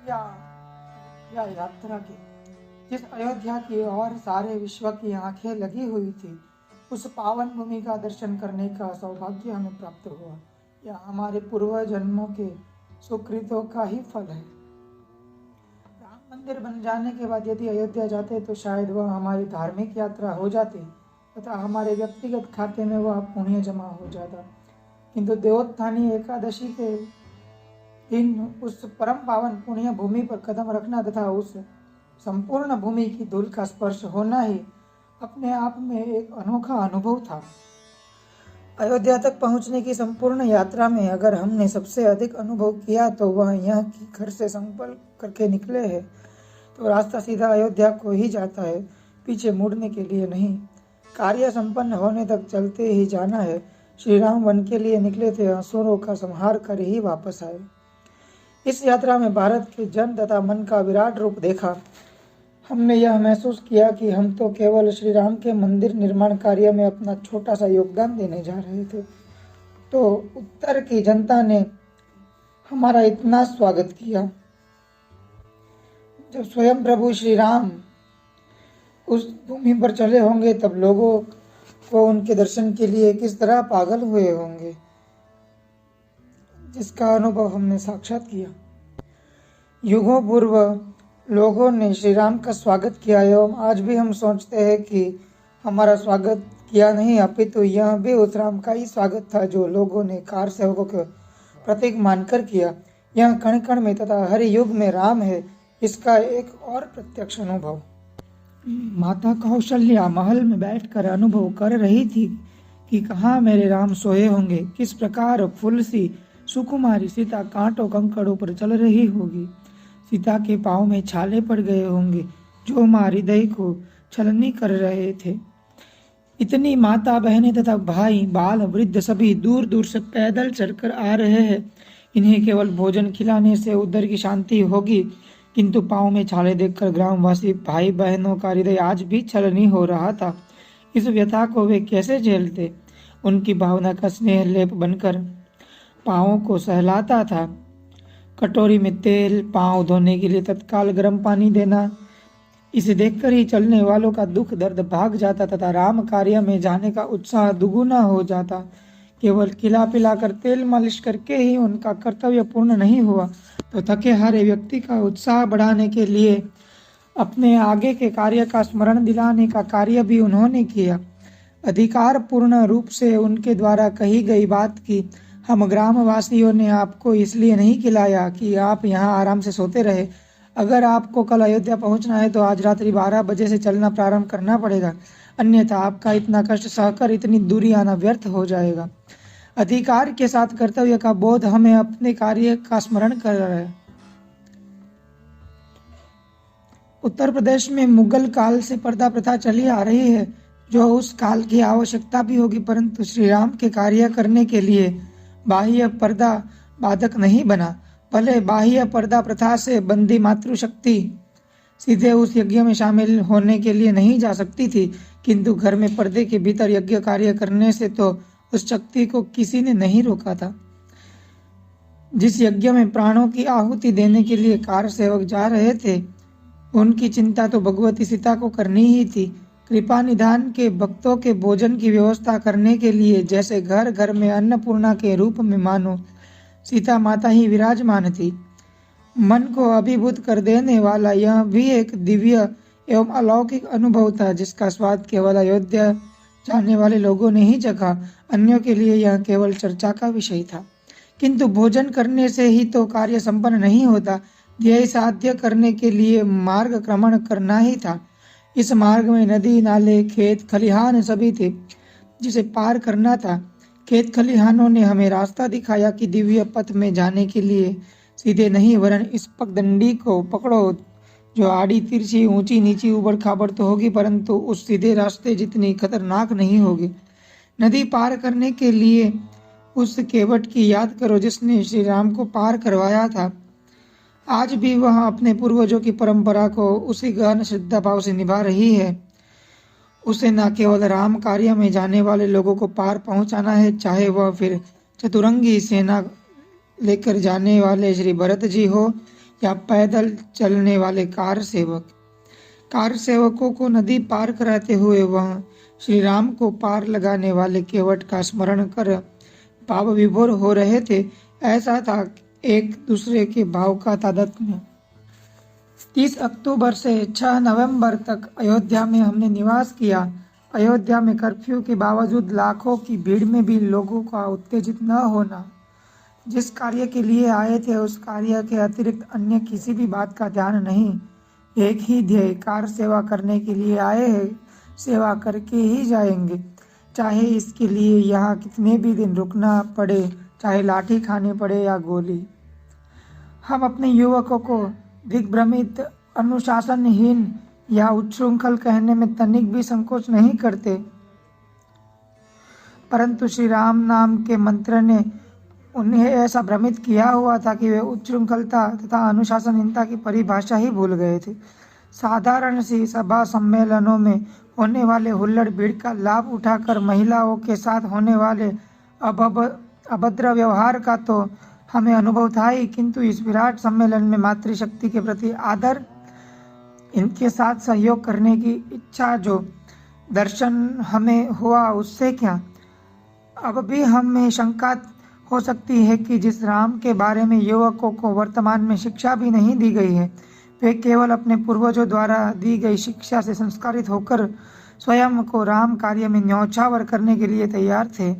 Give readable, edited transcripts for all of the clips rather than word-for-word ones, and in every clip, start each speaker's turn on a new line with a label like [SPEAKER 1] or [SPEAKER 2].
[SPEAKER 1] या यात्रा की। जिस अयोध्या की ओर सारे विश्व की आंखें लगी हुई थी, उस पावन भूमि का दर्शन करने का सौभाग्य हमें प्राप्त हुआ। यह हमारे पूर्व जन्मों के सुकृतों का ही फल है। राम मंदिर बन जाने के बाद यदि अयोध्या जाते तो शायद वह हमारी धार्मिक यात्रा हो जाती तथा हमारे व्यक्तिगत खाते में वह पुण्य जमा हो जाता। किंतु देवोत्थानी एकादशी के दिन उस परम पावन पुण्य भूमि पर कदम रखना तथा उस संपूर्ण भूमि की धूल का स्पर्श होना ही अपने आप में एक अनोखा अनुभव था। अयोध्या तक पहुंचने की संपूर्ण यात्रा में अगर हमने सबसे अधिक अनुभव किया तो वह यह कि घर से संकल्प करके निकले हैं तो रास्ता सीधा अयोध्या को ही जाता है, पीछे मुड़ने के लिए नहीं। कार्य संपन्न होने तक चलते ही जाना है। श्री राम वन के लिए निकले थे, असुरों का संहार कर ही वापस आए। इस यात्रा में भारत के जन तथा मन का विराट रूप देखा। हमने यह महसूस किया कि हम तो केवल श्री राम के मंदिर निर्माण कार्य में अपना छोटा सा योगदान देने जा रहे थे, तो उत्तर की जनता ने हमारा इतना स्वागत किया। जब स्वयं प्रभु श्री राम उस भूमि पर चले होंगे तब लोगों को उनके दर्शन के लिए किस तरह पागल हुए होंगे, जिसका अनुभव हमने साक्षात किया। युगों पूर्व लोगों ने श्री राम का स्वागत किया एवं आज भी हम सोचते हैं कि हमारा स्वागत किया नहीं, अपितु यह भी उस राम का ही स्वागत था जो लोगों ने कार सेवकों को प्रतीक मानकर किया। यह कण कण में तथा हर युग में राम है, इसका एक और प्रत्यक्ष अनुभव। माता कौशल्या महल में बैठकर अनुभव कर रही थी कि कहाँ मेरे राम सोए होंगे, किस प्रकार फूल सी सुकुमारी सीता कांटों कंकड़ों पर चल रही होगी। सीता के पाँव में छाले पड़ गए होंगे जो माँ हृदय को छलनी कर रहे थे। इतनी माता बहनें तथा भाई बाल वृद्ध सभी दूर दूर से पैदल चलकर आ रहे हैं। इन्हें केवल भोजन खिलाने से उधर की शांति होगी, किंतु पाँव में छाले देखकर ग्रामवासी भाई बहनों का हृदय आज भी छलनी हो रहा था। इस व्यथा को वे कैसे झेलते? उनकी भावना का स्नेह लेप बनकर पाँवों को सहलाता था। कटोरी में तेल, पाँव धोने के लिए तत्काल गर्म पानी देना, इसे देखकर ही चलने वालों का दुख दर्द भाग जाता तथा राम कार्य में जाने का उत्साह दुगुना हो जाता। केवल खिला पिलाकर तेल मालिश करके ही उनका कर्तव्य पूर्ण नहीं हुआ, तो थके हारे व्यक्ति का उत्साह बढ़ाने के लिए अपने आगे के कार्य का स्मरण दिलाने का कार्य भी उन्होंने किया। अधिकार पूर्ण रूप से उनके द्वारा कही गई बात की, हम ग्रामवासियों ने आपको इसलिए नहीं खिलाया कि आप यहाँ आराम से सोते रहे। अगर आपको कल अयोध्या पहुँचना है तो आज रात्रि 12 बजे से चलना प्रारंभ करना पड़ेगा, अन्यथा आपका इतना कष्ट सहकर इतनी दूरी आना व्यर्थ हो जाएगा। अधिकार के साथ कर्तव्य का बोध हमें अपने कार्य का स्मरण कर रहा है। उत्तर प्रदेश में मुगल काल से पर्दा प्रथा चली आ रही है, जो उस काल की आवश्यकता भी होगी, परंतु श्री राम के कार्य करने के लिए बाह्य पर्दा बाधक नहीं बना। भले बाह्य पर्दा प्रथा से बंदी मातृशक्ति सीधे उस यज्ञ में शामिल होने के लिए नहीं जा सकती थी, किंतु घर में पर्दे के भीतर यज्ञ कार्य करने से तो उस शक्ति को किसी ने नहीं रोका था। जिस यज्ञ में प्राणों की आहुति देने के लिए कार सेवक जा रहे थे, उनकी चिंता तो भगवती सीता को करनी ही थी। कृपा निधान के भक्तों के भोजन की व्यवस्था करने के लिए जैसे घर घर में अन्नपूर्णा के रूप में मानो सीता माता ही विराजमान थी। मन को अभिभूत कर देने वाला यह भी एक दिव्य एवं अलौकिक अनुभव था, जिसका स्वाद केवल अयोध्या जाने वाले लोगों ने ही चखा। अन्यों के लिए यह केवल चर्चा का विषय था। किंतु भोजन करने से ही तो कार्य संपन्न नहीं होता, ध्येय साध्य करने के लिए मार्ग क्रमण करना ही था। इस मार्ग में नदी, नाले, खेत, खलिहान सभी थे, जिसे पार करना था। खेत खलिहानों ने हमें रास्ता दिखाया कि दिव्य पथ में जाने के लिए सीधे नहीं वरन इस पगडंडी को पकड़ो, जो आड़ी तिरछी ऊंची नीची उबड़ खाबड़ तो होगी, परंतु उस सीधे रास्ते जितनी खतरनाक नहीं होगी। नदी पार करने के लिए उस केवट की याद करो जिसने श्री राम को पार करवाया था। आज भी वह अपने पूर्वजों की परंपरा को उसी गहन श्रद्धा भाव से निभा रही है। उसे न केवल राम कार्य में जाने वाले लोगों को पार पहुंचाना है, चाहे वह फिर चतुरंगी सेना लेकर जाने वाले श्री भरत जी हो या पैदल चलने वाले कार सेवक। कार सेवकों को नदी पार कराते हुए वह श्री राम को पार लगाने वाले केवट का स्मरण कर भाव विभोर हो रहे थे। ऐसा था एक दूसरे के भाव का तादात्म्य। 30 अक्टूबर से 6 नवंबर तक अयोध्या में हमने निवास किया। अयोध्या में कर्फ्यू के बावजूद लाखों की भीड़ में भी लोगों का उत्तेजित न होना। जिस कार्य के लिए आए थे उस कार्य के अतिरिक्त अन्य किसी भी बात का ध्यान नहीं। एक ही ध्येय, कार सेवा करने के लिए आए हैं, सेवा करके ही जाएंगे, चाहे इसके लिए यहाँ कितने भी दिन रुकना पड़े, चाहे लाठी खानी पड़े या गोली। हम अपने युवकों को दिग्भ्रमित, अनुशासनहीन या उच्छृंखल कहने में तनिक भी संकोच नहीं करते, परंतु श्री राम नाम के मंत्र ने उन्हें ऐसा भ्रमित किया हुआ था कि वे उच्छृंखलता तथा अनुशासनहीनता की परिभाषा ही भूल गए थे। साधारण सी सभा सम्मेलनों में होने वाले हुल्लड़ भीड़ का लाभ उठाकर महिलाओं के साथ होने वाले अभद्र व्यवहार का तो हमें अनुभव था ही, किंतु इस विराट सम्मेलन में मातृशक्ति के प्रति आदर, इनके साथ सहयोग करने की इच्छा जो दर्शन हमें हुआ, उससे क्या। अब भी हमें शंका हो सकती है कि जिस राम के बारे में युवकों को वर्तमान में शिक्षा भी नहीं दी गई है, वे केवल अपने पूर्वजों द्वारा दी गई शिक्षा से संस्कारित होकर स्वयं को राम कार्य में न्यौछावर करने के लिए तैयार थे।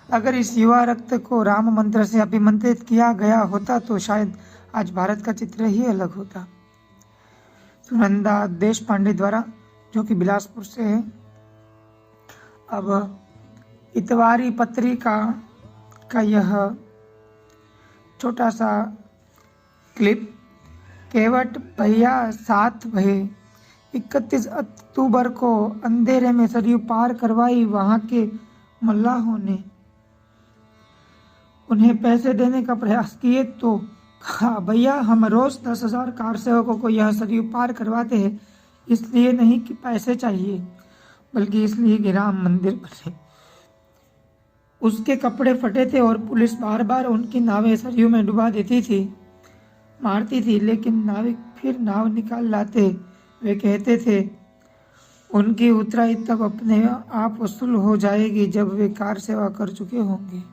[SPEAKER 1] अगर इस युवा रक्त को राम मंत्र से अभिमंत्रित किया गया होता तो शायद आज भारत का चित्र ही अलग होता। सुनंदा देशपांडे द्वारा, जो कि बिलासपुर से है। अब इतवारी पत्रिका का यह छोटा सा क्लिप। केवट भैया 7 बजे 31 अक्टूबर को अंधेरे में सरयू पार करवाई। वहां के मल्लाहों ने उन्हें पैसे देने का प्रयास किए तो कहा, भैया हम रोज 10,000 कार सेवकों को यह सरयू पार करवाते हैं, इसलिए नहीं कि पैसे चाहिए, बल्कि इसलिए कि राम मंदिर बने। उसके कपड़े फटे थे और पुलिस बार बार उनकी नावें सरयू में डुबा देती थी, मारती थी, लेकिन नाविक फिर नाव निकाल लाते। वे कहते थे उनकी उतराई तब अपने आप वसूल हो जाएगी जब वे कार सेवा कर चुके होंगे।